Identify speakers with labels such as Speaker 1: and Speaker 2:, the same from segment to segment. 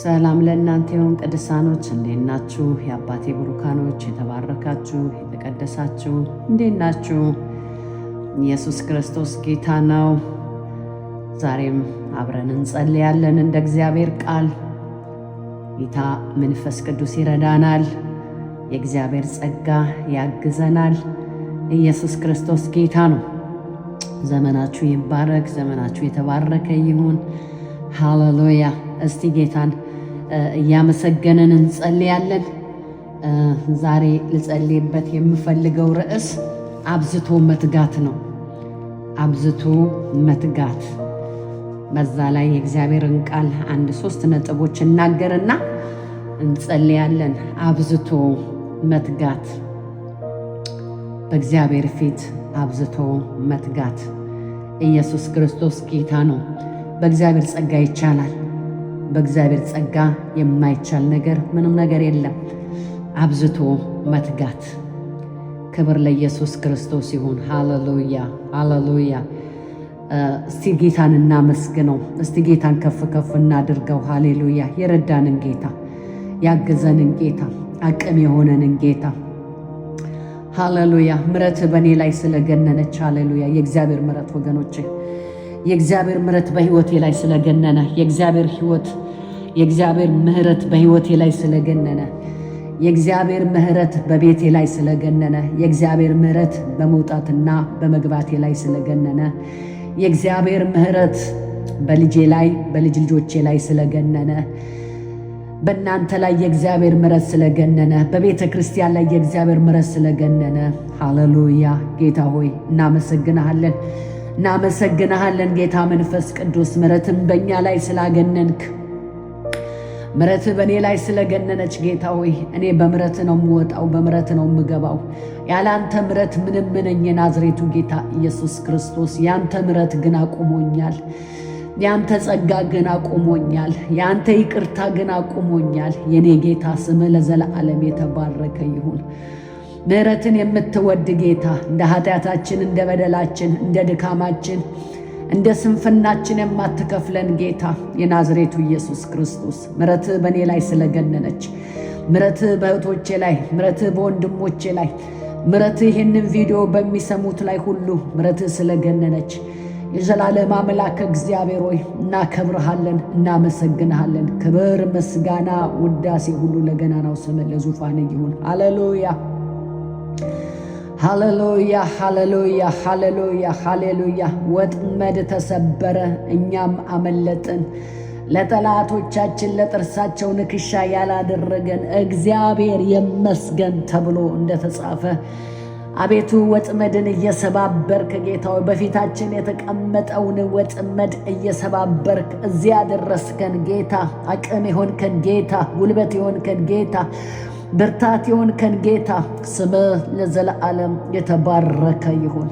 Speaker 1: ሰላም ለእናንተ ይሁን ቅዱሳኖች፣ እንዴት ናችሁ? የአባቴ ብሩካኖች የተባረካችሁ የተቀደሳችሁ እንዴት ናችሁ? ኢየሱስ ክርስቶስ ጌታ ነው። ዛሬም አብረን እንጸልያለን እንደ እግዚአብሔር ቃል። ጌታ መንፈስ ቅዱስ ይረዳናል። የእግዚአብሔር ጸጋ ያግዘናል። ኢየሱስ ክርስቶስ ጌታ ነው። ዘመናችሁ ይባረክ፣ ዘመናችሁ የተባረከ ይሁን። ሃሌሉያ። እስቲ ጌታን እያመሰገንን እንጸልያለን። ዛሬ ልጸልይበት የምፈልገው ርዕስ አብዝቶ መትጋት ነው። አብዝቶ መትጋት። በዛ ላይ የእግዚአብሔርን ቃል 1-3 ነጥቦች እናገርና እንጸልያለን። አብዝቶ መትጋት፣ በእግዚአብሔር ፊት አብዝቶ መትጋት። ኢየሱስ ክርስቶስ ጌታ ነው። በእግዚአብሔር ጸጋ ይቻላል። በእግዚአብሔር ጸጋ የማይቻል ነገር ምንም ነገር የለም። አብዝቶ መትጋት። ክብር ለኢየሱስ ክርስቶስ ይሁን። ሃሌሉያ ሃሌሉያ። እስቲ ጌታን እናመስግነው። እስቲ ጌታን ከፍ ከፍ እናድርገው። ሃሌሉያ። የረዳንን ጌታ፣ ያገዘንን ጌታ፣ አቅም የሆነንን ጌታ። ሃሌሉያ። ምሕረት በእኔ ላይ ስለገነነች፣ ሃሌሉያ። የእግዚአብሔር ምሕረት ወገኖቼ፣ የእግዚአብሔር ምሕረት በሕይወቴ ላይ ስለገነነ፣ የእግዚአብሔር ምሕረት በሕይወቴ ላይ ስለገነነ፣ የእግዚአብሔር ምሕረት በቤቴ ላይ ስለገነነ፣ የእግዚአብሔር ምሕረት በመውጣትና በመግባቴ ላይ ስለገነነ፣ የእግዚአብሔር ምሕረት በልጄ ላይ በልጅ ልጆቼ ላይ ስለገነነ፣ በእናንተ ላይ የእግዚአብሔር ምሕረት ስለገነነ፣ በቤተ ክርስቲያን ላይ የእግዚአብሔር ምሕረት ስለገነነ፣ ሃሌሉያ። ጌታ ሆይ እናመሰግንሃለን፣ እናመሰግንሃለን ጌታ መንፈስ ቅዱስ። ምሕረትም በእኛ ላይ ስላገነንክ፣ ምሕረት በእኔ ላይ ስለገነነች ጌታ ሆይ እኔ በምሕረት ነው የምወጣው፣ በምሕረት ነው የምገባው። ያላንተ ምሕረት ምንም ነኝ። የናዝሬቱ ጌታ ኢየሱስ ክርስቶስ ያንተ ምሕረት ግን አቁሞኛል። ያንተ ጸጋ ግን አቁሞኛል። ያንተ ይቅርታ ግን አቁሞኛል። የኔ ጌታ ስምህ ለዘላለም የተባረከ ይሁን። ምሕረትን የምትወድ ጌታ፣ እንደ ኃጢአታችን፣ እንደ በደላችን፣ እንደ ድካማችን፣ እንደ ስንፍናችን የማትከፍለን ጌታ የናዝሬቱ ኢየሱስ ክርስቶስ ምሕረትህ በእኔ ላይ ስለገነነች፣ ምሕረትህ በእህቶቼ ላይ፣ ምሕረትህ በወንድሞቼ ላይ፣ ምሕረትህ ይህንን ቪዲዮ በሚሰሙት ላይ ሁሉ ምሕረትህ ስለገነነች የዘላለም አምላክ እግዚአብሔር ሆይ እናከብርሃለን፣ እናመሰግንሃለን። ክብር፣ ምስጋና፣ ውዳሴ ሁሉ ለገናናው ስምህ ለዙፋን ይሁን። ሃሌሉያ ሃሌሉያ ሃሌሉያ ሃሌሉያ ሃሌሉያ። ወጥመድ ተሰበረ፣ እኛም አመለጥን። ለጠላቶቻችን ለጥርሳቸው ንክሻ ያላደረገን እግዚአብሔር ይመስገን ተብሎ እንደተጻፈ አቤቱ ወጥመድን እየሰባበርክ ጌታው በፊታችን የተቀመጠውን ወጥመድ እየሰባበርክ እዚያ ደረስከን ጌታ። አቅም የሆንከን ጌታ፣ ጉልበት የሆንከን ጌታ፣ ብርታት የሆንከን ጌታ ስምህ ለዘላለም የተባረከ ይሁን።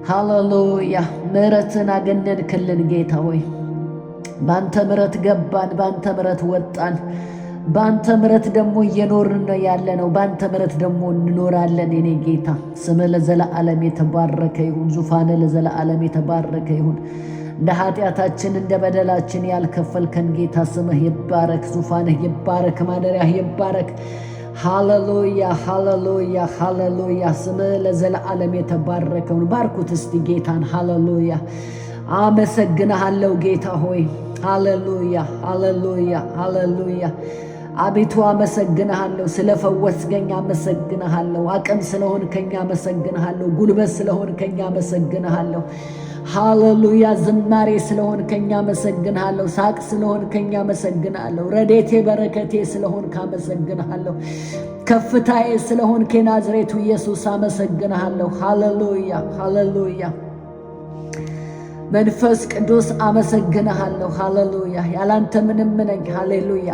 Speaker 1: ሃሌሉያ። ምሕረትን አገነንክልን ጌታ ሆይ በአንተ ምሕረት ገባን፣ በአንተ ምሕረት ወጣን፣ በአንተ ምሕረት ደግሞ እየኖርን ነው ያለ ነው። በአንተ ምሕረት ደግሞ እንኖራለን። የኔ ጌታ ስምህ ለዘላለም የተባረከ ይሁን። ዙፋንህ ለዘላለም የተባረከ ይሁን። እንደ ኃጢአታችን እንደ በደላችን ያልከፈልከን ጌታ ስምህ ይባረክ። ዙፋንህ ይባረክ። ማደሪያህ ይባረክ። ሃሌሉያ ሃሌሉያ ሃሌሉያ። ስምህ ለዘላለም የተባረከውን ባርኩት እስቲ ጌታን። ሃሌሉያ። አመሰግንሃለሁ ጌታ ሆይ። ሃሌሉያ ሃሌሉያ ሃሌሉያ። አቤቱ አመሰግንሃለሁ። ስለፈወስከኝ አመሰግንሃለሁ። አቅም ስለሆንከኝ አመሰግንሃለሁ። ጉልበት ስለሆንከኝ አመሰግንሃለሁ። ሃሌሉያ። ዝማሬ ስለሆንከኝ አመሰግንሃለሁ። ሳቅ ስለሆንከኝ አመሰግንሃለሁ። ረዴቴ በረከቴ ስለሆንክ አመሰግንሃለሁ። ከፍታዬ ስለሆንክ ናዝሬቱ ኢየሱስ አመሰግንሃለሁ። ሃሌሉያ ሃሌሉያ። መንፈስ ቅዱስ አመሰግንሃለሁ። ሃሌሉያ። ያላንተ ምንም ነኝ። ሃሌሉያ።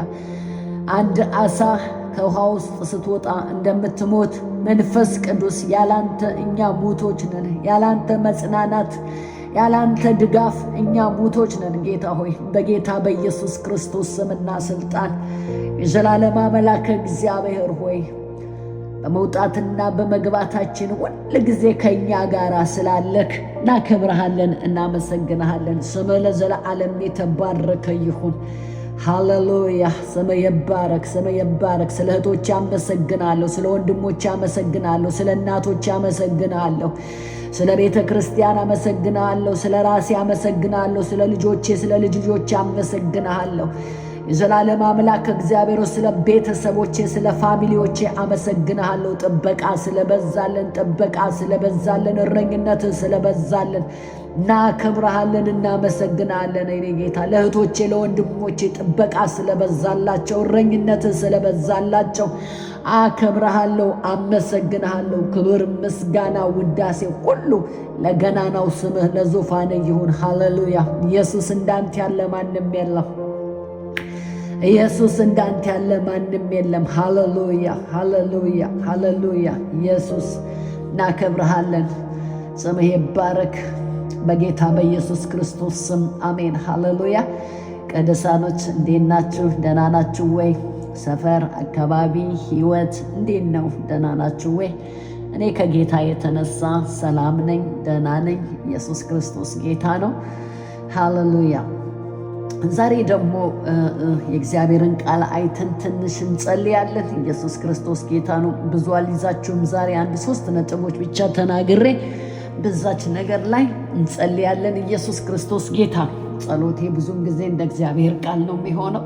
Speaker 1: አንድ አሳ ከውሃ ውስጥ ስትወጣ እንደምትሞት መንፈስ ቅዱስ ያላንተ እኛ ሙቶች ነን። ያላንተ መጽናናት፣ ያላንተ ድጋፍ እኛ ሙቶች ነን። ጌታ ሆይ በጌታ በኢየሱስ ክርስቶስ ስምና ስልጣን የዘላለም አምላክ እግዚአብሔር ሆይ በመውጣትና በመግባታችን ሁል ጊዜ ከኛ ጋር ስላለክ እናከብርሃለን፣ እናመሰግንሃለን። ስምህ ለዘላለም የተባረከ ይሁን። ሃሌሉያ። ስም ይባረክ፣ ስም ይባረክ። ስለ እህቶቼ አመሰግናለሁ፣ ስለ ወንድሞቼ አመሰግናለሁ፣ ስለ እናቶቼ አመሰግናለሁ፣ ስለ ቤተ ክርስቲያን አመሰግናለሁ፣ ስለ ራሴ አመሰግናለሁ፣ ስለ ልጆቼ፣ ስለ ልጅ ልጆቼ አመሰግናለሁ። የዘላለም አምላክ እግዚአብሔር ስለ ቤተሰቦቼ፣ ስለ ፋሚሊዎቼ አመሰግናለሁ። ጥበቃ ስለበዛልን፣ ጥበቃ ስለበዛልን፣ እረኝነት ስለበዛልን እናከብርሃለን፣ እናመሰግናለን። እኔ ጌታ ለእህቶቼ ለወንድሞቼ ጥበቃ ስለበዛላቸው፣ እረኝነት ስለበዛላቸው አከብርሃለሁ፣ አመሰግንሃለሁ። ክብር፣ ምስጋና፣ ውዳሴ ሁሉ ለገናናው ስምህ ለዙፋን ይሁን። ሃሌሉያ። ኢየሱስ እንዳንተ ያለ ማንም የለም። ኢየሱስ እንዳንተ ያለ ማንም የለም። ሃሌሉያ፣ ሃሌሉያ፣ ሃሌሉያ። ኢየሱስ እናከብርሃለን። ስምህ ይባረክ በጌታ በኢየሱስ ክርስቶስ ስም አሜን። ሃሌሉያ። ቅዱሳኖች እንዴት ናችሁ? ደህና ናችሁ ወይ? ሰፈር፣ አካባቢ፣ ህይወት እንዴት ነው? ደህና ናችሁ ወይ? እኔ ከጌታ የተነሳ ሰላም ነኝ፣ ደህና ነኝ። ኢየሱስ ክርስቶስ ጌታ ነው። ሃሌሉያ። ዛሬ ደግሞ የእግዚአብሔርን ቃል አይተን ትንሽ እንጸልያለን። ኢየሱስ ክርስቶስ ጌታ ነው። ብዙ አልይዛችሁም። ዛሬ 1-3 ነጥቦች ብቻ ተናግሬ በዛች ነገር ላይ እንጸልያለን። ኢየሱስ ክርስቶስ ጌታ ነው። ጸሎቴ ብዙም ጊዜ እንደ እግዚአብሔር ቃል ነው የሚሆነው።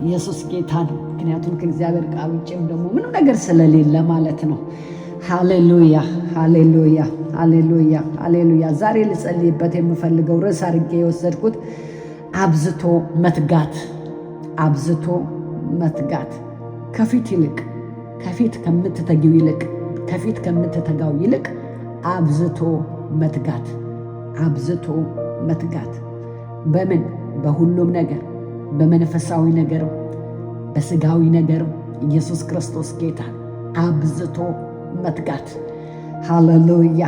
Speaker 1: ኢየሱስ ጌታ ነው። ምክንያቱም ከእግዚአብሔር ቃል ውጭም ደግሞ ምንም ነገር ስለሌለ ማለት ነው። ሃሌሉያ፣ ሃሌሉያ፣ ሃሌሉያ፣ ሃሌሉያ። ዛሬ ልጸልይበት የምፈልገው ርዕስ አድርጌ የወሰድኩት አብዝቶ መትጋት፣ አብዝቶ መትጋት። ከፊት ይልቅ ከፊት ከምትተጊው ይልቅ ከፊት ከምትተጋው ይልቅ አብዝቶ መትጋት፣ አብዝቶ መትጋት። በምን? በሁሉም ነገር፣ በመንፈሳዊ ነገርም በስጋዊ ነገርም ኢየሱስ ክርስቶስ ጌታ። አብዝቶ መትጋት። ሃሌሉያ።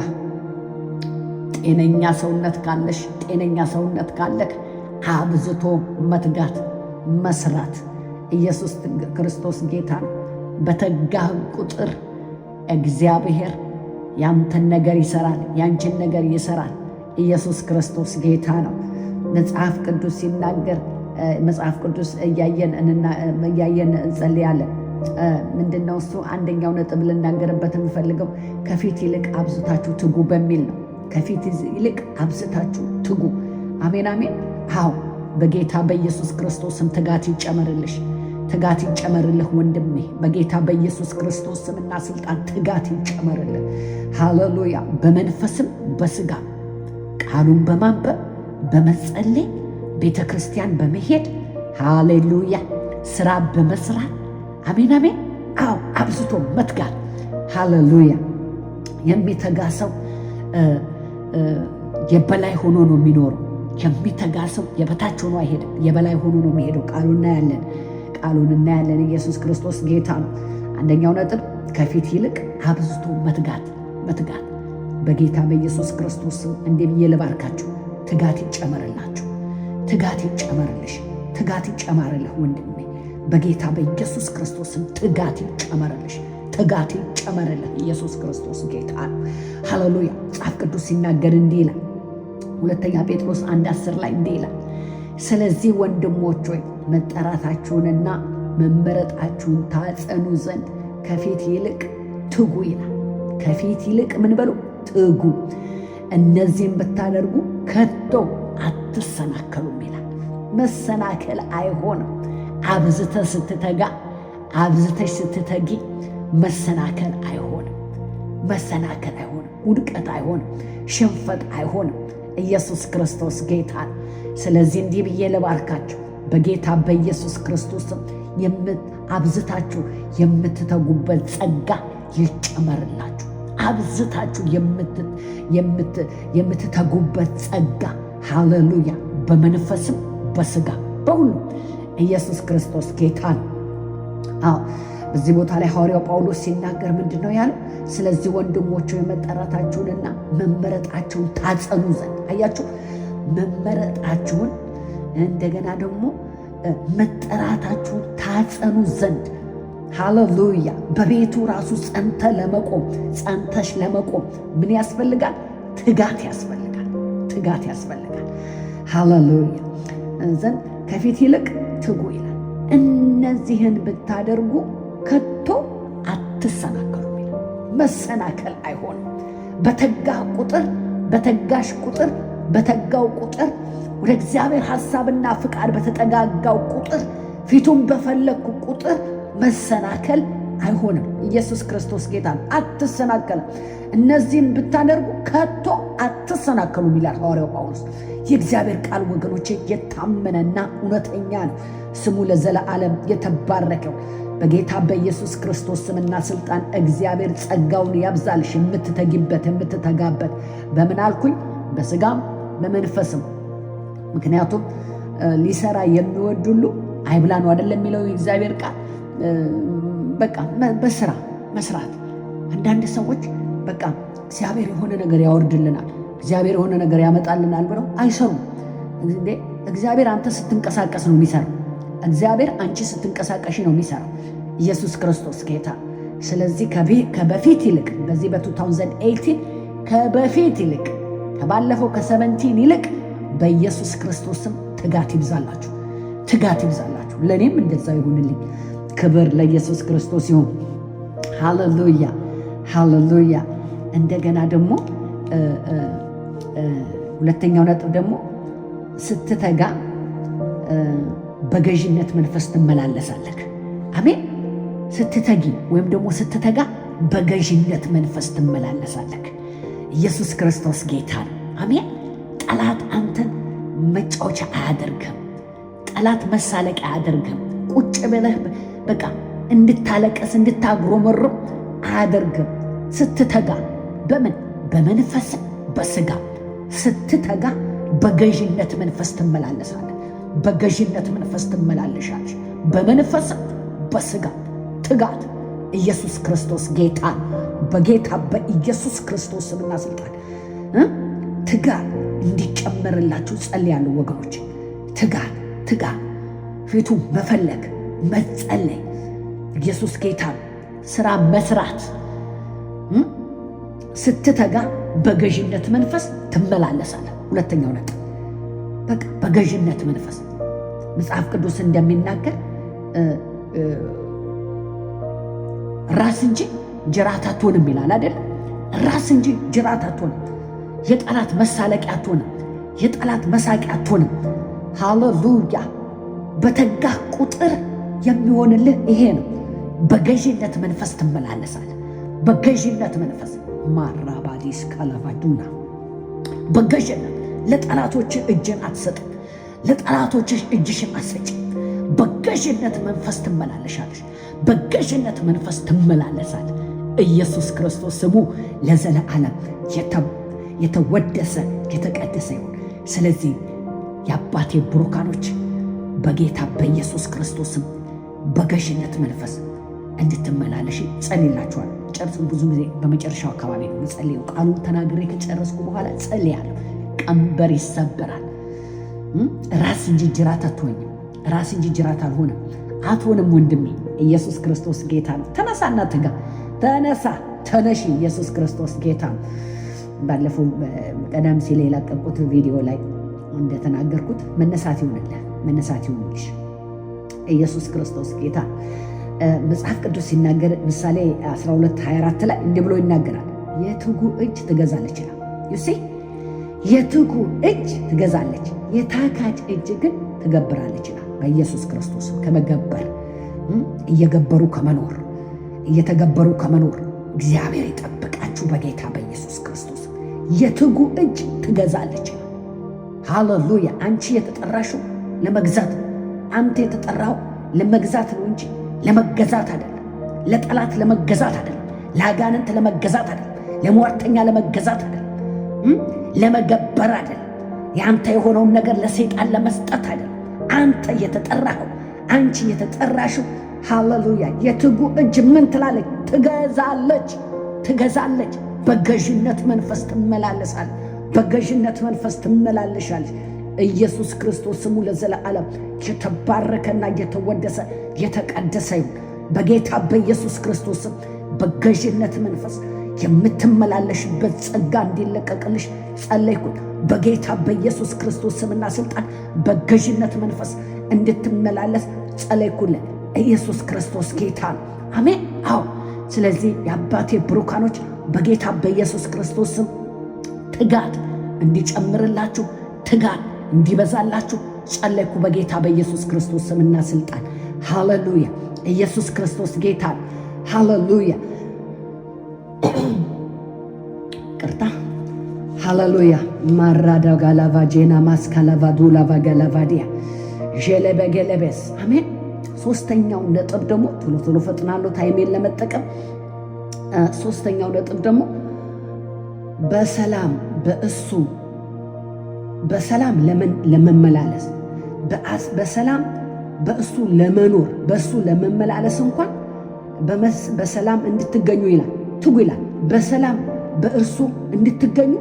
Speaker 1: ጤነኛ ሰውነት ካለሽ፣ ጤነኛ ሰውነት ካለክ አብዝቶ መትጋት፣ መስራት። ኢየሱስ ክርስቶስ ጌታ ነው። በተጋህ ቁጥር እግዚአብሔር ያንተን ነገር ይሰራል፣ ያንቺን ነገር ይሰራል። ኢየሱስ ክርስቶስ ጌታ ነው። መጽሐፍ ቅዱስ ሲናገር መጽሐፍ ቅዱስ እያየን እንጸልያለን። ምንድነው እሱ? አንደኛው ነጥብ ልናገርበት የምፈልገው ከፊት ይልቅ አብዝታችሁ ትጉ በሚል ነው። ከፊት ይልቅ አብዝታችሁ ትጉ። አሜን፣ አሜን። አዎ፣ በጌታ በኢየሱስ ክርስቶስም ትጋት ይጨመርልሽ፣ ትጋት ይጨመርልህ ወንድሜ። በጌታ በኢየሱስ ክርስቶስ ስምና ስልጣን ትጋት ይጨመርልህ። ሃሌሉያ። በመንፈስም በስጋ ቃሉን በማንበብ በመጸለይ ቤተ ክርስቲያን በመሄድ ሃሌሉያ፣ ስራ በመስራት አሜን፣ አሜን። አዎ፣ አብዝቶ መትጋት። ሃሌሉያ። የሚተጋ ሰው የበላይ ሆኖ ነው የሚኖረው። የሚተጋ ሰው የበታች ሆኖ አይሄድም፣ የበላይ ሆኖ ነው የሚሄደው። ቃሉን እናያለን። ኢየሱስ ክርስቶስ ጌታ ነው። አንደኛው ነጥብ ከፊት ይልቅ አብዝቶ መትጋት። በጌታ በኢየሱስ ክርስቶስ ስም እንደ ብዬ ልባርካችሁ። ትጋት ይጨመርላችሁ፣ ትጋት ይጨመርልሽ፣ ትጋት ይጨመርልህ ወንድሜ። በጌታ በኢየሱስ ክርስቶስ ስም ትጋት ይጨመርልሽ፣ ትጋት ይጨመርልህ። ኢየሱስ ክርስቶስ ጌታ ነው። ሃሌሉያ። መጽሐፍ ቅዱስ ሲናገር እንዲህ ይላል፣ ሁለተኛ ጴጥሮስ 1:10 ላይ እንዲህ ይላል፣ ስለዚህ ወንድሞች ሆይ መጠራታችሁንና መመረጣችሁን ታጸኑ ዘንድ ከፊት ይልቅ ትጉ ይላል። ከፊት ይልቅ ምን በሉ? ትጉ። እነዚህም ብታደርጉ ከቶ አትሰናከሉም ይላል። መሰናከል አይሆንም። አብዝተህ ስትተጋ፣ አብዝተሽ ስትተጊ መሰናከል አይሆንም። መሰናከል አይሆንም። ውድቀት አይሆንም። ሽንፈት አይሆንም። ኢየሱስ ክርስቶስ ጌታ ነው። ስለዚህ እንዲህ ብዬ ልባርካችሁ በጌታ በኢየሱስ ክርስቶስም አብዝታችሁ የምትተጉበት ጸጋ ይጨመርላችሁ። አብዝታችሁ የምትተጉበት ጸጋ። ሃሌሉያ። በመንፈስም በስጋ በሁሉ ኢየሱስ ክርስቶስ ጌታ ነው። አዎ፣ በዚህ ቦታ ላይ ሐዋርያው ጳውሎስ ሲናገር ምንድን ነው ያለው? ስለዚህ ወንድሞቹ የመጠራታችሁንና መመረጣችሁን ታጸኑ ዘንድ። አያችሁ፣ መመረጣችሁን እንደገና ደግሞ መጠራታችሁን ታጸኑ ዘንድ። ሃሌሉያ። በቤቱ ራሱ ጸንተሽ ለመቆም ምን ያስፈልጋል? ትጋት ያስፈልጋል። ትጋት ያስፈልጋል። ሃሌሉያ። ዘንድ ከፊት ይልቅ ትጉ ይላል። እነዚህን ብታደርጉ ከቶ አትሰናከሉም ይላል። መሰናከል አይሆንም። በተጋህ ቁጥር፣ በተጋሽ ቁጥር፣ በተጋው ቁጥር፣ ወደ እግዚአብሔር ሐሳብና ፍቃድ በተጠጋጋው ቁጥር፣ ፊቱን በፈለግኩ ቁጥር መሰናከል አይሆንም። ኢየሱስ ክርስቶስ ጌታ ነው። አትሰናከልም። እነዚህን ብታደርጉ ከቶ አትሰናከሉም ይላል ሐዋርያው ጳውሎስ። የእግዚአብሔር ቃል ወገኖቼ የታመነና እውነተኛ ነው። ስሙ ለዘለዓለም የተባረከው። በጌታ በኢየሱስ ክርስቶስ ስምና ስልጣን እግዚአብሔር ጸጋውን ያብዛልሽ። የምትተጊበት የምትተጋበት በምን አልኩኝ? በስጋም በመንፈስም። ምክንያቱም ሊሰራ የሚወድ ሁሉ አይብላ ነው አይደለም የሚለው የእግዚአብሔር ቃል። በቃ በስራ መስራት። አንዳንድ ሰዎች በቃ እግዚአብሔር የሆነ ነገር ያወርድልናል፣ እግዚአብሔር የሆነ ነገር ያመጣልናል ብለው አይሰሩም። እግዚአብሔር አንተ ስትንቀሳቀስ ነው የሚሰራው። እግዚአብሔር አንቺ ስትንቀሳቀሽ ነው የሚሰራው። ኢየሱስ ክርስቶስ ጌታ። ስለዚህ ከበፊት ይልቅ በዚህ በ2018 ከበፊት ይልቅ ከባለፈው ከ17 ይልቅ በኢየሱስ ክርስቶስም ትጋት ይብዛላችሁ፣ ትጋት ይብዛላችሁ። ለእኔም እንደዛው ይሁንልኝ። ክብር ለኢየሱስ ክርስቶስ ይሁን። ሃሌሉያ ሃሌሉያ። እንደገና ደግሞ ሁለተኛው ነጥብ ደግሞ ስትተጋ በገዥነት መንፈስ ትመላለሳለህ። አሜን። ስትተጊ ወይም ደግሞ ስትተጋ በገዥነት መንፈስ ትመላለሳለህ። ኢየሱስ ክርስቶስ ጌታ ነው። አሜን። ጠላት አንተን መጫወቻ አያደርግም። ጠላት መሳለቂያ አያደርግም። ቁጭ ብለህ በቃ እንድታለቀስ እንድታጉረመርም አያደርግም። ስትተጋ በምን በመንፈስ በስጋ ስትተጋ በገዥነት መንፈስ ትመላለሳለህ። በገዥነት መንፈስ ትመላለሻለሽ። በመንፈስ በስጋ ትጋት። ኢየሱስ ክርስቶስ ጌታ በጌታ በኢየሱስ ክርስቶስ ስምና ስልጣን ትጋት እንዲጨመርላችሁ ጸልያለሁ ወገኖች። ትጋት ትጋት፣ ፊቱ መፈለግ መጸለይ። ኢየሱስ ጌታ ስራ መስራት። ስትተጋ በገዥነት መንፈስ ትመላለሳለህ። ሁለተኛው ነጥብ በቃ በገዥነት መንፈስ መጽሐፍ ቅዱስ እንደሚናገር ራስ እንጂ ጅራት አትሆንም ይላል አይደል? ራስ እንጂ ጅራት አትሆንም። የጠላት መሳለቂያ አትሆንም። የጠላት መሳቂያ አትሆንም። ሃሌሉያ። በተጋህ ቁጥር የሚሆንልህ ይሄ ነው። በገዥነት መንፈስ ትመላለሳለህ። በገዥነት መንፈስ ማራባዲስ ካላባዱና በገዥነት ለጠላቶች እጅን አትሰጥም። ለጠላቶች እጅሽን አትሰጭም። በገዥነት መንፈስ ትመላለሻለሽ። በገዥነት መንፈስ ትመላለሳለህ። ኢየሱስ ክርስቶስ ስሙ ለዘለዓለም የተወደሰ የተቀደሰ ይሁን። ስለዚህ የአባቴ ብሩካኖች በጌታ በኢየሱስ ክርስቶስም በገዥነት መንፈስ እንድትመላለሽ ጸልይላችኋል። ጨርሱ። ብዙ ጊዜ በመጨረሻው አካባቢ ነው ጸልየው። ቃሉን ተናግሬ ከጨረስኩ በኋላ ጸልያለሁ። ቀንበር ይሰበራል። ራስ እንጂ ጅራት አትሆኝም። ራስ እንጂ ጅራት አልሆነም አትሆንም። ወንድሜ ኢየሱስ ክርስቶስ ጌታ ነው። ተነሳና ትጋ። ተነሳ፣ ተነሺ። ኢየሱስ ክርስቶስ ጌታ ነው። ባለፈው ቀደም ሲል የለቀቁት ቪዲዮ ላይ እንደተናገርኩት መነሳት ይሁንልህ፣ መነሳት ይሁንልሽ። ኢየሱስ ክርስቶስ ጌታ። መጽሐፍ ቅዱስ ሲናገር ምሳሌ 12:24 ላይ እንዲህ ብሎ ይናገራል። የትጉ እጅ ትገዛለች ይላል። ዩሲ የትጉ እጅ ትገዛለች፣ የታካች እጅ ግን ትገብራለች ይላል። በኢየሱስ ክርስቶስ ከመገበር እየገበሩ ከመኖር እየተገበሩ ከመኖር እግዚአብሔር ይጠብቃችሁ በጌታ በኢየሱስ ክርስቶስ። የትጉ እጅ ትገዛለች ይላል። ሃሌሉያ። አንቺ የተጠራሽው ለመግዛት፣ አንተ የተጠራው ለመግዛት ነው እንጂ ለመገዛት አይደለም። ለጠላት ለመገዛት አይደለም። ለአጋንንት ለመገዛት አይደለም። ለሟርተኛ ለመገዛት አይደለም። ለመገበር አይደለም። የአንተ የሆነውን ነገር ለሰይጣን ለመስጠት አይደለም። አንተ የተጠራኸው፣ አንቺ የተጠራሽው ሃሌሉያ። የትጉ እጅ ምን ትላለች? ትገዛለች፣ ትገዛለች። በገዥነት መንፈስ ትመላለሳለች። በገዥነት መንፈስ ትመላለሻለች። ኢየሱስ ክርስቶስ ስሙ ለዘለዓለም የተባረከና የተወደሰ የተቀደሰ ይሁን። በጌታ በኢየሱስ ክርስቶስ በገዥነት መንፈስ የምትመላለሽበት ጸጋ እንዲለቀቅልሽ ጸለይኩት። በጌታ በኢየሱስ ክርስቶስ ስምና ስልጣን በገዥነት መንፈስ እንድትመላለስ ጸለይኩልህ። ኢየሱስ ክርስቶስ ጌታ ነው። አሜን። አዎ። ስለዚህ የአባቴ ብሩካኖች በጌታ በኢየሱስ ክርስቶስ ስም ትጋት እንዲጨምርላችሁ፣ ትጋት እንዲበዛላችሁ ጸለይኩ በጌታ በኢየሱስ ክርስቶስ ስምና ስልጣን። ሃሌሉያ! ኢየሱስ ክርስቶስ ጌታ። ሃሌሉያ! ቅርታ ሃሌሉያ! ማራዳ ጋላቫ ጄና ማስካላቫ ዱላቫ ጋላቫዲያ ጀለበገለበስ አሜን። ሶስተኛው ነጥብ ደግሞ ቶሎ ፈጥናለሁ ታይሜን ለመጠቀም። ሶስተኛው ነጥብ ደግሞ በሰላም ለመመላለስ በሰላም በእሱ ለመኖር በእሱ ለመመላለስ እንኳን በሰላም እንድትገኙ ይላል፣ ትጉ ይላል። በሰላም በእርሱ እንድትገኙ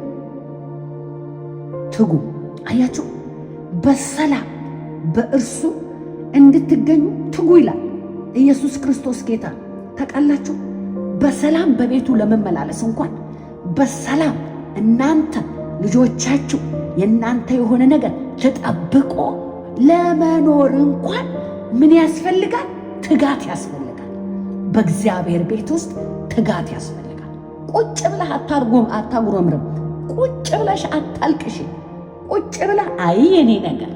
Speaker 1: ትጉ። አያችሁ፣ በሰላም በእርሱ እንድትገኙ ትጉ ይላል። ኢየሱስ ክርስቶስ ጌታ። ታውቃላችሁ፣ በሰላም በቤቱ ለመመላለስ እንኳን በሰላም እናንተ ልጆቻችሁ የእናንተ የሆነ ነገር ተጠብቆ ለመኖር እንኳን ምን ያስፈልጋል? ትጋት ያስፈልጋል። በእግዚአብሔር ቤት ውስጥ ትጋት ያስፈልጋል። ቁጭ ብለህ አታጉረምርም። ቁጭ ብለሽ አታልቅሽ። ቁጭ ብለህ አይ የኔ ነገር፣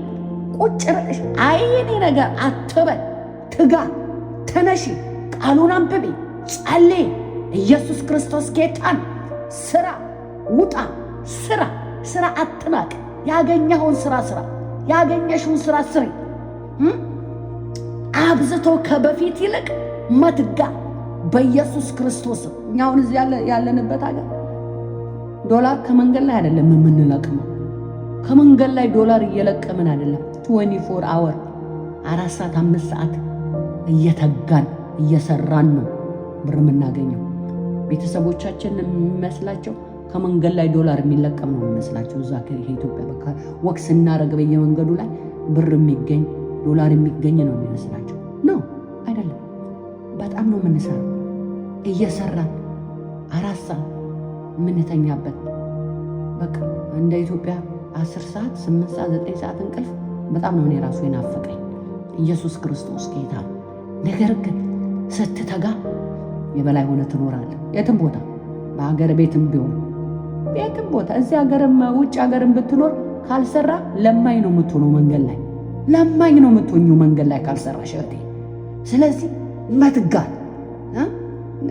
Speaker 1: ቁጭ ብለሽ አይ የኔ ነገር አትበል። ትጋ፣ ተነሺ፣ ቃሉን አንብቢ፣ ጸልይ። ኢየሱስ ክርስቶስ ጌታን ስራ፣ ውጣ፣ ስራ አትናቅ። ያገኘኸውን ስራ ያገኘሽውን ስራ ስሪ። አብዝቶ ከበፊት ይልቅ መትጋ በኢየሱስ ክርስቶስ። እኛውን እዚህ ያለንበት ሀገር ዶላር ከመንገድ ላይ አይደለም የምንለቅመው። ከመንገድ ላይ ዶላር እየለቀምን አይደለም። 24 አወር 4 ሰዓት 5 ሰዓት እየተጋን እየሰራን ነው ብር የምናገኘው። ቤተሰቦቻችን የሚመስላቸው ከመንገድ ላይ ዶላር የሚለቀም ነው የሚመስላቸው። እዛ ከኢትዮጵያ በቃ ወክ ስናረግ በየመንገዱ ላይ ብር የሚገኝ ዶላር የሚገኝ ነው የሚመስላቸው። ነው አይደለም። በጣም ነው የምንሰራው። እየሰራን 4 ሰዓት የምንተኛበት በቃ እንደ ኢትዮጵያ 10 ሰዓት 8 ሰዓት 9 ሰዓት እንቅልፍ በጣም ነው እኔ ራሱ የናፈቀኝ። ኢየሱስ ክርስቶስ ጌታ። ነገር ግን ስትተጋ የበላይ ሆነ ትኖራለህ። የትም ቦታ በሀገር ቤትም ቢሆን ቤትም ቦታ እዚህ ሀገርም ውጭ ሀገርም ብትኖር ካልሰራ ለማኝ ነው የምትሆነው። መንገድ ላይ ለማኝ ነው የምትሆኚው መንገድ ላይ ካልሰራሽ እህቴ። ስለዚህ መትጋት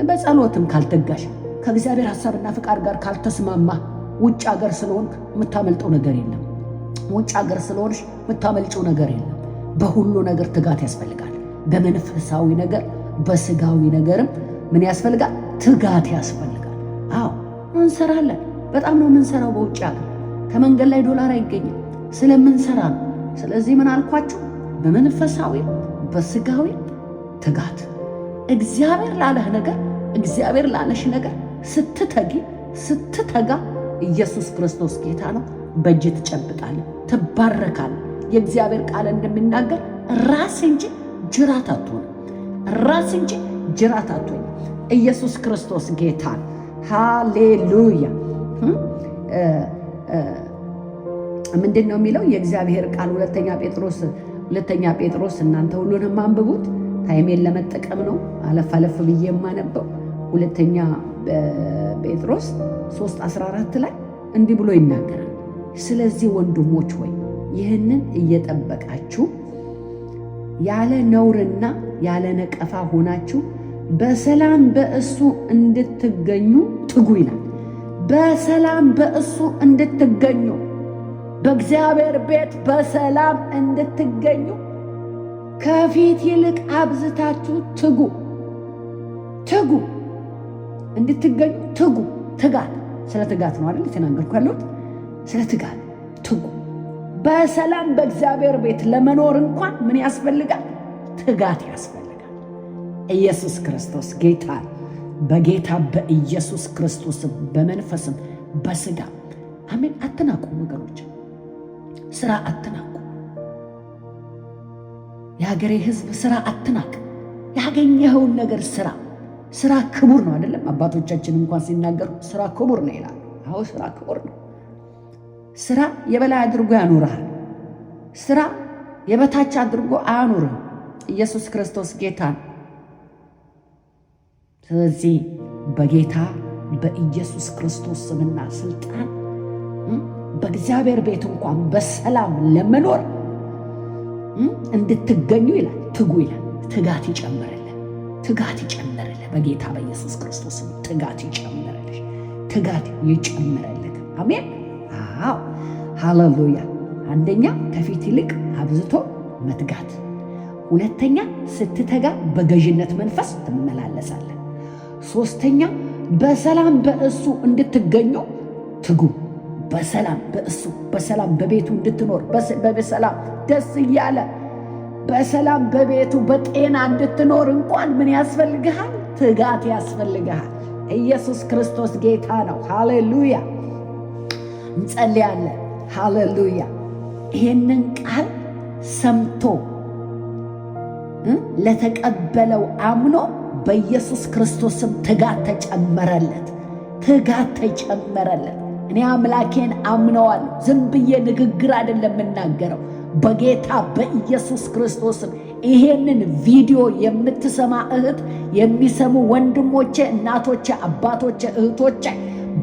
Speaker 1: በጸሎትም ካልተጋሽ ከእግዚአብሔር ሐሳብና ፍቃድ ጋር ካልተስማማ ውጭ ሀገር ስለሆንክ የምታመልጠው ነገር የለም። ውጭ ሀገር ስለሆንሽ የምታመልጨው ነገር የለም። በሁሉ ነገር ትጋት ያስፈልጋል። በመንፈሳዊ ነገር በስጋዊ ነገርም ምን ያስፈልጋል? ትጋት ያስፈልጋል። አዎ እንሰራለን። በጣም ነው የምንሰራው። በውጭ ሀገር ከመንገድ ላይ ዶላር አይገኝም ስለምንሰራ ነው። ስለዚህ ምን አልኳችሁ? በመንፈሳዊ በስጋዊ ትጋት። እግዚአብሔር ላለህ ነገር እግዚአብሔር ላለሽ ነገር ስትተጋ ኢየሱስ ክርስቶስ ጌታ ነው። በእጅ ትጨብጣለህ፣ ትባረካለህ። የእግዚአብሔር ቃል እንደሚናገር ራስ እንጂ ጅራት አትሆንም። ራስ እንጂ ጅራት አትሆንም። ኢየሱስ ክርስቶስ ጌታ። ሃሌሉያ። ምንድን ነው የሚለው የእግዚአብሔር ቃል? ሁለተኛ ጴጥሮስ እናንተ ሁሉንም አንብቡት። ታይሜን ለመጠቀም ነው አለፍ አለፍ ብዬ የማነበው። ሁለተኛ ጴጥሮስ 3:14 ላይ እንዲህ ብሎ ይናገራል። ስለዚህ ወንድሞች ሆይ ይህንን እየጠበቃችሁ ያለ ነውርና ያለ ነቀፋ ሆናችሁ በሰላም በእሱ እንድትገኙ ትጉ ይላል። በሰላም በእሱ እንድትገኙ፣ በእግዚአብሔር ቤት በሰላም እንድትገኙ ከፊት ይልቅ አብዝታችሁ ትጉ። እንድትገኙ ትጉ። ትጋት፣ ስለ ትጋት ነው አይደል የተናገርኩ ያለሁት? ስለ ትጋት ትጉ። በሰላም በእግዚአብሔር ቤት ለመኖር እንኳን ምን ያስፈልጋል? ትጋት ያስፈልጋል። ኢየሱስ ክርስቶስ ጌታ። በጌታ በኢየሱስ ክርስቶስ በመንፈስም በስጋ አሜን። አትናቁ ወገኖች፣ ስራ አትናቁ። የሀገሬ ሕዝብ ስራ አትናቅ። ያገኘኸውን ነገር ስራ ክቡር ነው አይደለም? አባቶቻችን እንኳን ሲናገሩ ስራ ክቡር ነው ይላሉ። አዎ ስራ ክቡር ነው። ስራ የበላይ አድርጎ ያኖርሃል። ስራ የበታች አድርጎ አያኑርም። ኢየሱስ ክርስቶስ ጌታ ነው። ስለዚህ በጌታ በኢየሱስ ክርስቶስ ስምና ስልጣን በእግዚአብሔር ቤት እንኳን በሰላም ለመኖር እንድትገኙ ይላል። ትጉ ይላል። ትጋት ይጨምርልህ፣ ትጋት ይጨምርልህ። በጌታ በኢየሱስ ክርስቶስ ትጋት ይጨምርልህ፣ ትጋት ይጨምርልህ። አሜን። አዎ ሃሌሉያ። አንደኛ ከፊት ይልቅ አብዝቶ መትጋት፣ ሁለተኛ ስትተጋ በገዥነት መንፈስ ትመላለሳለህ፣ ሶስተኛ በሰላም በእሱ እንድትገኙ ትጉ። በሰላም በእሱ በሰላም በቤቱ እንድትኖር በሰላም ደስ እያለ በሰላም በቤቱ በጤና እንድትኖር እንኳን ምን ያስፈልግሃል? ትጋት ያስፈልግሃል። ኢየሱስ ክርስቶስ ጌታ ነው። ሃሌሉያ። እንጸልያለን። ሃሌሉያ። ይህንን ቃል ሰምቶ ለተቀበለው አምኖ በኢየሱስ ክርስቶስም ትጋት ተጨመረለት፣ ትጋት ተጨመረለት። እኔ አምላኬን አምነዋለሁ። ዝም ብዬ ንግግር አይደለም የምናገረው። በጌታ በኢየሱስ ክርስቶስም ይሄንን ቪዲዮ የምትሰማ እህት፣ የሚሰሙ ወንድሞቼ፣ እናቶቼ፣ አባቶቼ፣ እህቶቼ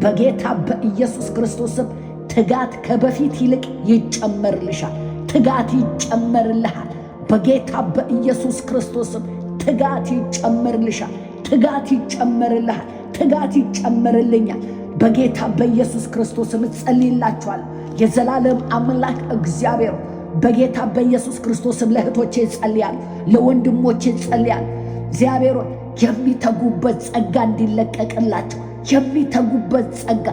Speaker 1: በጌታ በኢየሱስ ክርስቶስም ትጋት ከበፊት ይልቅ ይጨመርልሻል። ትጋት ይጨመርልሃል። በጌታ በኢየሱስ ክርስቶስም ትጋት ይጨመርልሻል። ትጋት ይጨመርልሃል። ትጋት ይጨመርልኛል። በጌታ በኢየሱስ ክርስቶስም እጸልይላችኋለሁ። የዘላለም አምላክ እግዚአብሔር በጌታ በኢየሱስ ክርስቶስም ለእህቶቼ እጸልያለሁ፣ ለወንድሞቼ እጸልያለሁ። እግዚአብሔር የሚተጉበት ጸጋ እንዲለቀቅላቸው፣ የሚተጉበት ጸጋ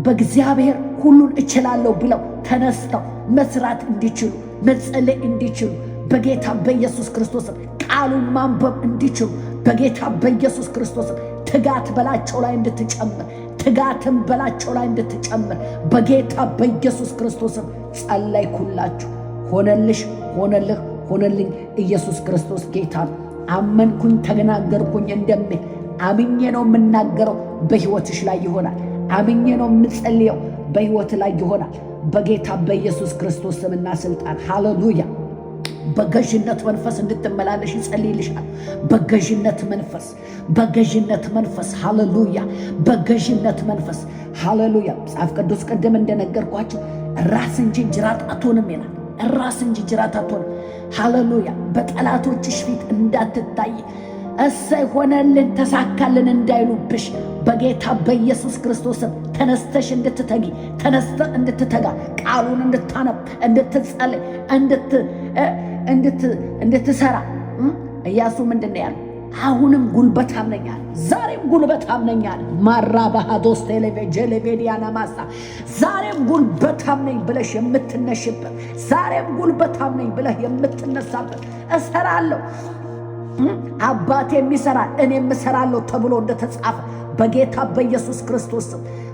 Speaker 1: በእግዚአብሔር ሁሉን እችላለሁ ብለው ተነስተው መስራት እንዲችሉ፣ መጸለይ እንዲችሉ በጌታ በኢየሱስ ክርስቶስም ቃሉን ማንበብ እንዲችሉ በጌታ በኢየሱስ ክርስቶስም ትጋት በላቸው ላይ እንድትጨምር፣ ትጋትም በላቸው ላይ እንድትጨምር በጌታ በኢየሱስ ክርስቶስም ጸለይኩላችሁ። ሆነልሽ፣ ሆነልህ፣ ሆነልኝ። ኢየሱስ ክርስቶስ ጌታ ነው። አመንኩኝ፣ ተናገርኩኝ እንደሚል አምኜ ነው የምናገረው። በሕይወትሽ ላይ ይሆናል። አምኜ ነው የምጸልየው። በሕይወት ላይ ይሆናል። በጌታ በኢየሱስ ክርስቶስ ስምና ስልጣን ሃሌሉያ። በገዥነት መንፈስ እንድትመላለሽ ይጸልይልሻል። በገዥነት መንፈስ፣ በገዥነት መንፈስ ሃሌሉያ። በገዥነት መንፈስ ሃሌሉያ። መጽሐፍ ቅዱስ ቅድም እንደነገርኳችሁ ራስ እንጂ ጅራት አትሆንም ይላል። ራስ እንጂ ጅራት አትሆንም። ሃሌሉያ። በጠላቶችሽ ፊት እንዳትታይ፣ እሰይ ሆነልን ተሳካልን እንዳይሉብሽ በጌታ በኢየሱስ ክርስቶስም ተነስተሽ እንድትተጊ፣ ተነስተ እንድትተጋ፣ ቃሉን እንድታነብ፣ እንድትጸልይ፣ እንድትሰራ ኢያሱ ምንድን ነው ያለው? አሁንም ጉልበታም ነኝ አለ። ዛሬም ጉልበታም ነኝ አለ። ማራ ባሃዶስ ቴሌቬጀሌቬዲያና ማሳ ዛሬም ጉልበታም ነኝ ብለሽ የምትነሽበት፣ ዛሬም ጉልበታም ነኝ ብለህ የምትነሳበት እሰራለሁ፣ አባቴም ይሰራል እኔም እሰራለሁ ተብሎ እንደተጻፈ በጌታ በኢየሱስ ክርስቶስ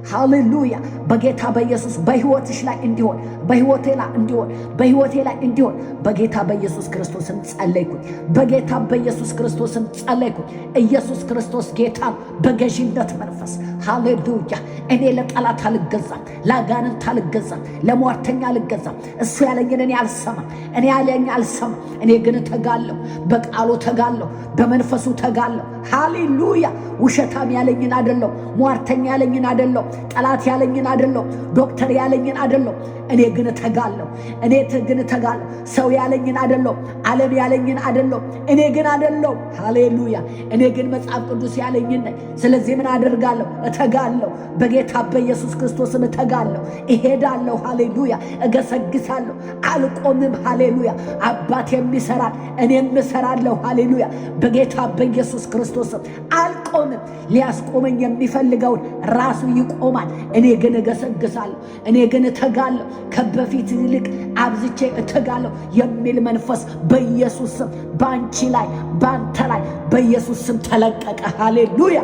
Speaker 1: ሃሌሉያ። በጌታ በኢየሱስ በሕይወትሽ ላይ እንዲሆን፣ በሕይወቴ ላይ እንዲሆን፣ በሕይወቴ ላይ እንዲሆን በጌታ በኢየሱስ ክርስቶስም ጸለይኩኝ። በጌታ በኢየሱስ ክርስቶስም ጸለይኩኝ። ኢየሱስ ክርስቶስ ጌታ በገዥነት መንፈስ ሃሌሉያ። እኔ ለጠላት አልገዛም፣ ለአጋንንት አልገዛም፣ ለሟርተኛ አልገዛም። እሱ ያለኝን እኔ አልሰማም፣ እኔ ያለኝ አልሰማም። እኔ ግን ተጋለሁ፣ በቃሉ ተጋለሁ፣ በመንፈሱ ተጋለሁ። ሃሌሉያ። ውሸታም ያለኝን አይደለም፣ ሟርተኛ ያለኝን አይደለም፣ ጠላት ያለኝን አይደለም፣ ዶክተር ያለኝን አይደለም። እኔ ግን ተጋለሁ፣ እኔ ግን ተጋለሁ። ሰው ያለኝን አይደለም፣ ዓለም ያለኝን አይደለም፣ እኔ ግን አይደለም። ሃሌሉያ። እኔ ግን መጽሐፍ ቅዱስ ያለኝን ነኝ። ስለዚህ ምን አደርጋለሁ? እተጋለሁ። በጌታ በኢየሱስ ክርስቶስም እተጋለሁ፣ እሄዳለሁ። ሃሌሉያ። እገሰግሳለሁ፣ አልቆምም። ሃሌሉያ። አባት የሚሰራል እኔም እሰራለሁ። ሃሌሉያ። በጌታ በኢየሱስ ክርስቶስም አልቆምም። ሊያስቆመኝ የሚፈልገውን ራሱ ይቆማል። እኔ ግን እገሰግሳለሁ፣ እኔ ግን እተጋለሁ፣ ከበፊት ይልቅ አብዝቼ እተጋለሁ የሚል መንፈስ በኢየሱስ ስም ባንቺ ላይ ባንተ ላይ በኢየሱስ ስም ተለቀቀ። ሃሌሉያ።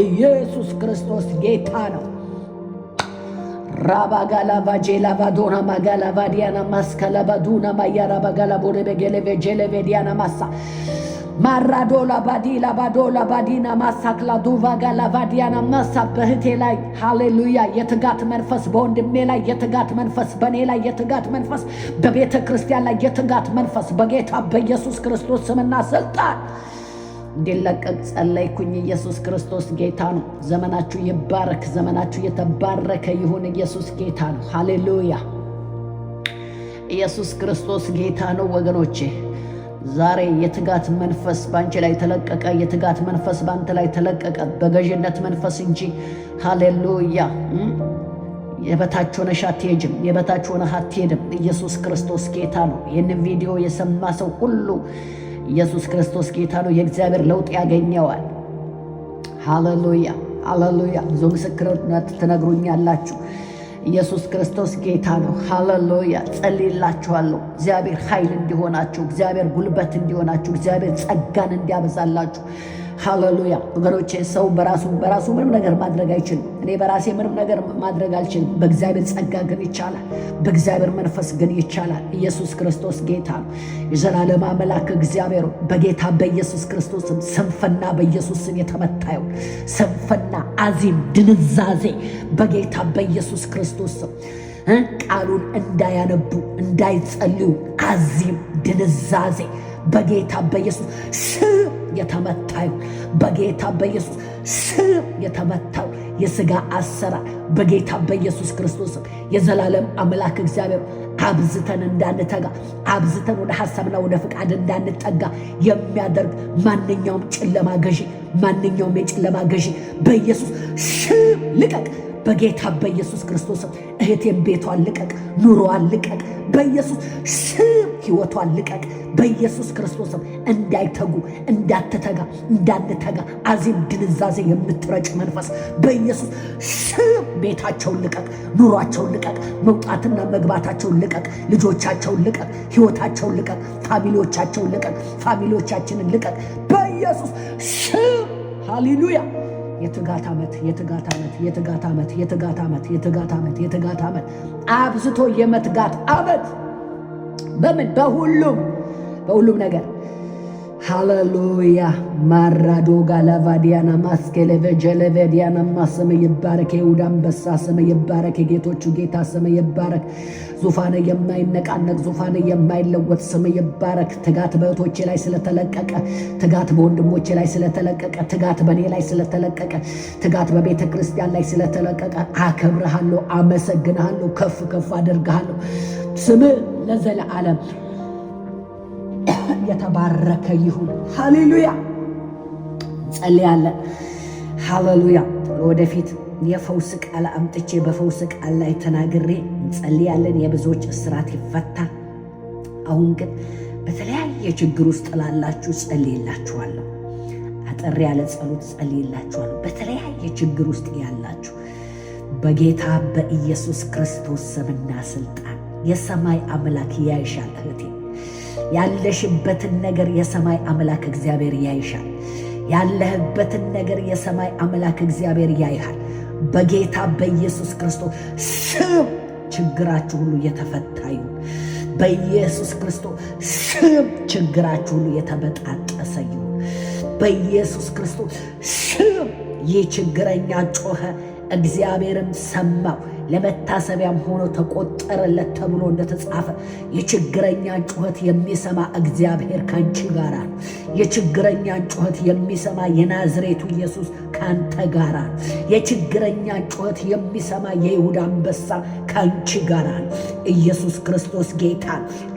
Speaker 1: ኢየሱስ ክርስቶስ ጌታ ነው። ራባጋላ ባጄላ ባዶና ማጋላ ባዲያና ማስካላ ባዱና ማያራ ባጋላ ቦሬ በገሌ ቬጀሌ ቬዲያና ማሳ ማራዶላ ባዲላ ባዶላ ባዲና ማሳክላ ዱቫጋላ ቫዲያና ማሳ በህቴ ላይ ሃሌሉያ የትጋት መንፈስ በወንድሜ ላይ የትጋት መንፈስ በኔ ላይ የትጋት መንፈስ በቤተ ክርስቲያን ላይ የትጋት መንፈስ በጌታ በኢየሱስ ክርስቶስ ስምና ስልጣን እንዲለቀቅ ጸለይኩኝ። ኢየሱስ ክርስቶስ ጌታ ነው። ዘመናችሁ ይባረክ። ዘመናችሁ የተባረከ ይሁን። ኢየሱስ ጌታ ነው። ሃሌሉያ ኢየሱስ ክርስቶስ ጌታ ነው። ወገኖቼ ዛሬ የትጋት መንፈስ ባንቺ ላይ ተለቀቀ። የትጋት መንፈስ ባንተ ላይ ተለቀቀ። በገዥነት መንፈስ እንጂ ሃሌሉያ የበታች ሆነሽ አትሄጂም። የበታች ሆነህ አትሄድም። ኢየሱስ ክርስቶስ ጌታ ነው። ይህንን ቪዲዮ የሰማ ሰው ሁሉ ኢየሱስ ክርስቶስ ጌታ ነው። የእግዚአብሔር ለውጥ ያገኘዋል። ሃሌሉያ ሃሌሉያ። ብዙ ምስክርነት ትነግሩኛላችሁ። ኢየሱስ ክርስቶስ ጌታ ነው። ሃሌሉያ። ጸልይላችኋለሁ። እግዚአብሔር ኃይል እንዲሆናችሁ፣ እግዚአብሔር ጉልበት እንዲሆናችሁ፣ እግዚአብሔር ጸጋን እንዲያበዛላችሁ። ሃሌሉያ ወገኖቼ። ሰው በራሱ ምንም ነገር ማድረግ አይችልም። እኔ በራሴ ምንም ነገር ማድረግ አልችልም። በእግዚአብሔር ጸጋ ግን ይቻላል። በእግዚአብሔር መንፈስ ግን ይቻላል። ኢየሱስ ክርስቶስ ጌታ ነው። የዘላለም አምላክ እግዚአብሔር በጌታ በኢየሱስ ክርስቶስ ስንፍና በኢየሱስ ስም የተመታ ይሁን። ስንፍና፣ አዚም፣ ድንዛዜ በጌታ በኢየሱስ ክርስቶስ ስም ቃሉን እንዳያነቡ እንዳይጸልዩ፣ አዚም ድንዛዜ በጌታ በኢየሱስ ስም የተመታዩ በጌታ በኢየሱስ ስም የተመታው የሥጋ አሰራር በጌታ በኢየሱስ ክርስቶስ የዘላለም አምላክ እግዚአብሔር አብዝተን እንዳንተጋ አብዝተን ወደ ሐሳብና ወደ ፍቃድ እንዳንጠጋ የሚያደርግ ማንኛውም ጨለማ ገዢ ማንኛውም የጨለማ ገዢ በኢየሱስ ስም ልቀቅ። በጌታ በኢየሱስ ክርስቶስ እህቴን ቤቷን ልቀቅ፣ ኑሮዋን ልቀቅ፣ በኢየሱስ ስም ሕይወቷን ልቀቅ። በኢየሱስ ክርስቶስ እንዳይተጉ እንዳንተጋ አዚም ድንዛዜ የምትረጭ መንፈስ በኢየሱስ ስም ቤታቸውን ልቀቅ፣ ኑሯቸውን ልቀቅ፣ መውጣትና መግባታቸውን ልቀቅ፣ ልጆቻቸውን ልቀቅ፣ ሕይወታቸውን ልቀቅ፣ ፋሚሊዎቻቸውን ልቀቅ፣ ፋሚሊዎቻችንን ልቀቅ በኢየሱስ ስም። ሃሌሉያ። የትጋት ዓመት አብዝቶ የመትጋት ዓመት በምን በሁሉም ነገር ሃሌሉያ። ማራዶ ጋላቫዲያና ማስከለቨ ጀለቨዲያና ማሰመ ይባረክ። ይሁዳ አንበሳ ስም ይባረክ። የጌቶቹ ጌታ ስም ይባረክ። ዙፋን የማይነቃነቅ ዙፋን የማይለወጥ ስም ይባረክ። ትጋት በእህቶቼ ላይ ስለተለቀቀ፣ ትጋት በወንድሞቼ ላይ ስለተለቀቀ፣ ትጋት በኔ ላይ ስለተለቀቀ፣ ትጋት በቤተ ክርስቲያን ላይ ስለተለቀቀ አከብርሃለሁ፣ አመሰግንሃለሁ፣ ከፍ አደርግሃለሁ። ስም ለዘለዓለም የተባረከ ይሁን። ሃሌሉያ። ጸልያለን። ሃሌሉያ። ወደፊት የፈውስ ቃል አምጥቼ በፈውስ ቃል ላይ ተናግሬ ጸልያለን። የብዙዎች እስራት ይፈታል። አሁን ግን በተለያየ ችግር ውስጥ ላላችሁ ጸልይላችኋለሁ። አጠር ያለ ጸሎት ጸልይላችኋለሁ። በተለያየ ችግር ውስጥ ያላችሁ በጌታ በኢየሱስ ክርስቶስ ስምና ስልጣን የሰማይ አምላክ ያይሻል። እህቴ ያለሽበትን ነገር የሰማይ አምላክ እግዚአብሔር ያይሻል። ያለህበትን ነገር የሰማይ አምላክ እግዚአብሔር ያይሃል። በጌታ በኢየሱስ ክርስቶስ ስም ችግራችሁ ሁሉ የተፈታ ይሁን። በኢየሱስ ክርስቶስ ስም ችግራችሁ ሁሉ የተበጣጠሰ ይሁን። በኢየሱስ ክርስቶስ ስም ይህ ችግረኛ ጮኸ፣ እግዚአብሔርም ሰማው፣ ለመታሰቢያም ሆኖ ተቆጠረለት ተብሎ እንደተጻፈ የችግረኛን ጩኸት የሚሰማ እግዚአብሔር ካንቺ ጋር ነው። የችግረኛን ጩኸት የሚሰማ የናዝሬቱ ኢየሱስ ካንተ ጋር ነው። የችግረኛን ጩኸት የሚሰማ የይሁዳ አንበሳ ካንቺ ጋር ነው። ኢየሱስ ክርስቶስ ጌታ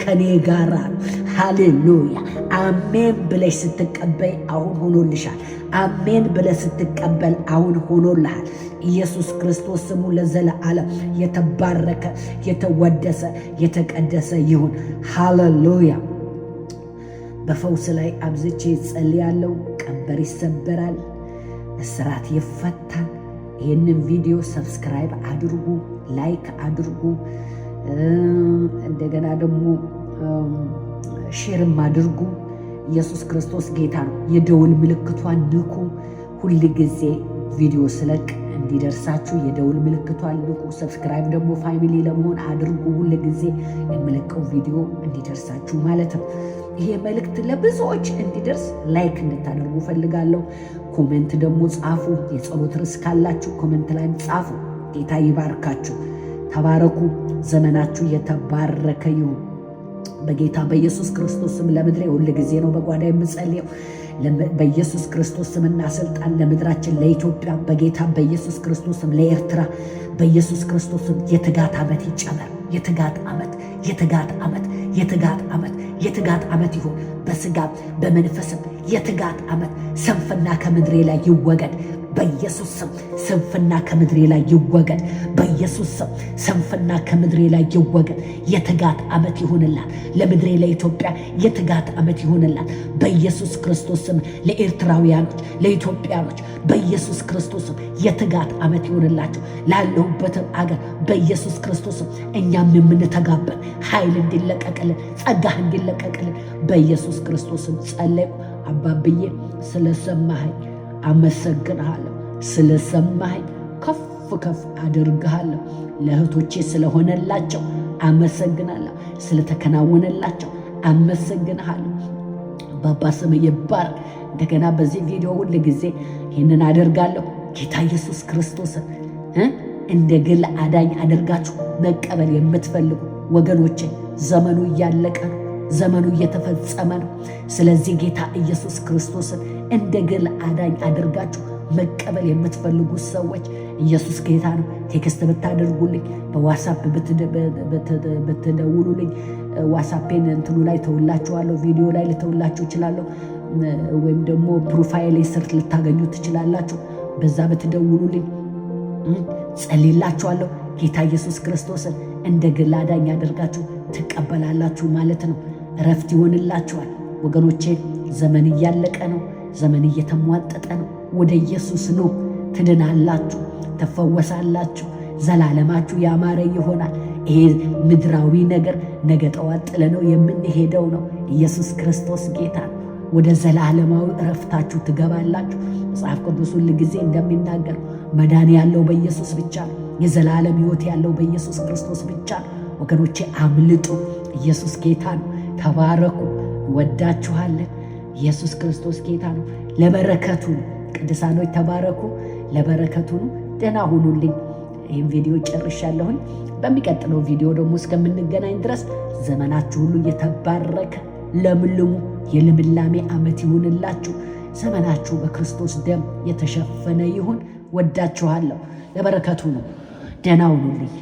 Speaker 1: ከኔ ጋር ነው። ሃሌሉያ። አሜን ብለሽ ስትቀበይ አሁን ሆኖልሻል። አሜን ብለሽ ስትቀበል አሁን ሆኖልሃል። ኢየሱስ ክርስቶስ ስሙ ለዘለዓለም የተባረከ የተወደሰ የተቀደሰ ይሁን። ሃሌሉያ። በፈውስ ላይ አብዝቼ ጸልያለሁ። ቀንበር ይሰበራል፣ እስራት ይፈታል። ይህንን ቪዲዮ ሰብስክራይብ አድርጉ፣ ላይክ አድርጉ፣ እንደገና ደግሞ ሼርም አድርጉ። ኢየሱስ ክርስቶስ ጌታ ነው። የደውል ምልክቷን ንኩ። ሁል ጊዜ ቪዲዮ ስለቅ እንዲደርሳችሁ የደውል ምልክቷን ንቁ። ሰብስክራይብ ደግሞ ፋሚሊ ለመሆን አድርጉ። ሁል ጊዜ የምለቀው ቪዲዮ እንዲደርሳችሁ ማለት ነው። ይሄ መልእክት ለብዙዎች እንዲደርስ ላይክ እንድታደርጉ ፈልጋለሁ። ኮሜንት ደግሞ ጻፉ። የጸሎት ርዕስ ካላችሁ ኮሜንት ላይ ጻፉ። ጌታ ይባርካችሁ። ተባረኩ። ዘመናችሁ የተባረከ ይሁን። በጌታ በኢየሱስ ክርስቶስ ስም ለምድሬ ሁል ጊዜ ነው በጓዳ የምጸልየው። በኢየሱስ ክርስቶስ ስምና ስልጣን ለምድራችን ለኢትዮጵያ፣ በጌታ በኢየሱስ ክርስቶስ ስም ለኤርትራ፣ በኢየሱስ ክርስቶስ ስም የትጋት ዓመት ይጨመር። የትጋት ዓመት፣ የትጋት ዓመት፣ የትጋት ዓመት፣ የትጋት ዓመት ይሁን። በስጋም በመንፈስም የትጋት ዓመት። ስንፍና ከምድሬ ላይ ይወገድ በኢየሱስ ስም። ስንፍና ከምድሬ ላይ ይወገድ በኢየሱስ ስም። ስንፍና ከምድሬ ላይ ይወገድ። የትጋት ዓመት ይሁንላት ለምድሬ ለኢትዮጵያ። የትጋት ዓመት ይሁንላት በኢየሱስ ክርስቶስ ስም። ለኤርትራውያኖች፣ ለኢትዮጵያኖች በኢየሱስ ክርስቶስ ስም የትጋት ዓመት ይሁንላቸው። ላለሁበትም አገር በኢየሱስ ክርስቶስ ስም እኛም የምንተጋበት ኃይል እንዲለቀቅልን፣ ጸጋህ እንዲለቀቅልን በኢየሱስ ክርስቶስ ስም ጸለይኩ። አባብዬ ስለሰማኸኝ አመሰግንሃለሁ። ስለሰማኸኝ ከፍ ከፍ አድርግሃለሁ። ለእህቶቼ ስለሆነላቸው አመሰግናለሁ። ስለተከናወነላቸው አመሰግንሃለሁ። ባባ ስም ይባረክ። እንደገና በዚህ ቪዲዮ ሁል ጊዜ ይህንን አደርጋለሁ። ጌታ ኢየሱስ ክርስቶስን እንደ ግል አዳኝ አድርጋችሁ መቀበል የምትፈልጉ ወገኖቼ ዘመኑ እያለቀ ነው። ዘመኑ እየተፈጸመ ነው። ስለዚህ ጌታ ኢየሱስ ክርስቶስን እንደ ግል አዳኝ አድርጋችሁ መቀበል የምትፈልጉ ሰዎች ኢየሱስ ጌታ ነው። ቴክስት ብታደርጉልኝ፣ በዋትሳፕ ብትደውሉልኝ፣ ዋትሳፔን እንትኑ ላይ ተውላችኋለሁ፣ ቪዲዮ ላይ ልተውላችሁ እችላለሁ፣ ወይም ደግሞ ፕሮፋይል ስር ልታገኙ ትችላላችሁ። በዛ ብትደውሉልኝ ጸልይላችኋለሁ። ጌታ ኢየሱስ ክርስቶስን እንደ ግል አዳኝ አድርጋችሁ ትቀበላላችሁ ማለት ነው። እረፍት ይሆንላችኋል ወገኖቼ። ዘመን እያለቀ ነው። ዘመን እየተሟጠጠ ነው። ወደ ኢየሱስ ኑ፣ ትድናላችሁ፣ ትፈወሳላችሁ። ዘላለማችሁ ያማረ ይሆናል። ይሄ ምድራዊ ነገር ነገ ጠዋት ጥለነው የምንሄደው ነው። ኢየሱስ ክርስቶስ ጌታ ነው። ወደ ዘላለማዊ እረፍታችሁ ትገባላችሁ። መጽሐፍ ቅዱስ ሁል ጊዜ እንደሚናገረው መዳን ያለው በኢየሱስ ብቻ ነው። የዘላለም ሕይወት ያለው በኢየሱስ ክርስቶስ ብቻ ነው። ወገኖቼ አምልጡ። ኢየሱስ ጌታ ነው። ተባረኩ። ወዳችኋለን። ኢየሱስ ክርስቶስ ጌታ ነው። ለበረከቱ ነው። ቅዱሳኖች ተባረኩ። ለበረከቱ ነው። ደህና ሁኑልኝ። ይህም ቪዲዮ ጨርሻለሁኝ። በሚቀጥለው ቪዲዮ ደግሞ እስከምንገናኝ ድረስ ዘመናችሁ ሁሉ የተባረከ ለምልሙ የልምላሜ ዓመት ይሁንላችሁ። ዘመናችሁ በክርስቶስ ደም የተሸፈነ ይሁን። ወዳችኋለሁ። ለበረከቱ ነው። ደህና ሁኑልኝ።